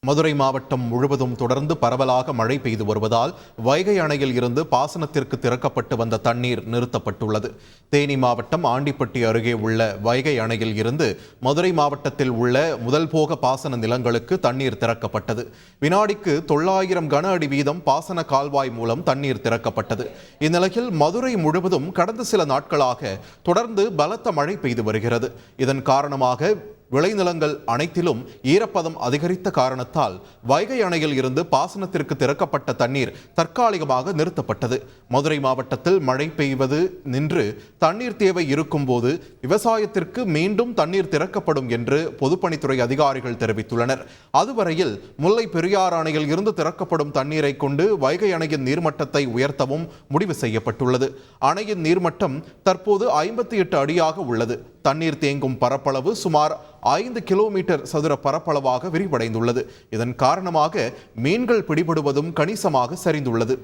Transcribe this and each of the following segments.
மதுரை மாவட்டம் முழுவதும் தொடர்ந்து பரவலாக மழை பெய்து வருவதால் வைகை அணையில் இருந்து பாசனத்திற்கு திறக்கப்பட்டு வந்த தண்ணீர் நிறுத்தப்பட்டுள்ளது. தேனி மாவட்டம் ஆண்டிப்பட்டி அருகே உள்ள வைகை அணையில் இருந்து மதுரை மாவட்டத்தில் உள்ள முதல் போக பாசன நிலங்களுக்கு தண்ணீர் திறக்கப்பட்டது. வினாடிக்கு 900 கன அடி வீதம் பாசன கால்வாய் மூலம் தண்ணீர் திறக்கப்பட்டது. இந்நிலையில் மதுரை முழுவதும் கடந்த சில நாட்களாக தொடர்ந்து பலத்த மழை பெய்து வருகிறது. இதன் காரணமாக விளைநிலங்கள் அனைத்திலும் ஈரப்பதம் அதிகரித்த காரணத்தால் வைகை அணையில் இருந்து பாசனத்திற்கு திறக்கப்பட்ட தண்ணீர் தற்காலிகமாக நிறுத்தப்பட்டது. மதுரை மாவட்டத்தில் மழை பெய்வது நின்று தண்ணீர் தேவை இருக்கும் போது விவசாயத்திற்கு மீண்டும் தண்ணீர் திறக்கப்படும் என்று பொதுப்பணித்துறை அதிகாரிகள் தெரிவித்துள்ளனர். அதுவரையில் முல்லை பெரியாறு அணையில் இருந்து திறக்கப்படும் தண்ணீரை கொண்டு வைகை அணையின் நீர்மட்டத்தை உயர்த்தவும் முடிவு செய்யப்பட்டுள்ளது. அணையின் நீர்மட்டம் தற்போது 58 அடியாக உள்ளது. தண்ணீர் தேங்கும் பரப்பளவு சுமார் 5 கிலோமீட்டர் சதுர பரப்பளவாக விரிவடைந்துள்ளது. இதன் காரணமாக மீன்கள் பிடிபடுவதும் கணிசமாக சரிந்துள்ளது.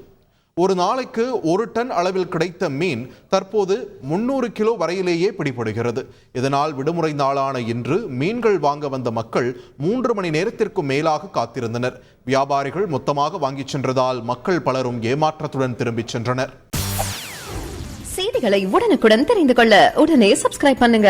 ஒரு நாளைக்கு 1 டன் அளவில் கிடைத்த மீன் தற்போது 300 கிலோ வரையிலேயே பிடிபடுகிறது. இதனால் விடுமுறை நாளான இன்று மீன்கள் வாங்க வந்த மக்கள் 3 மணி நேரத்திற்கு மேலாக காத்திருந்தனர். வியாபாரிகள் மொத்தமாக வாங்கிச் சென்றதால் மக்கள் பலரும் ஏமாற்றத்துடன் திரும்பிச் சென்றனர். செய்திகளை உடனுக்குடன் தெரிந்து கொள்ள உடனே சப்ஸ்கிரைப் பண்ணுங்க.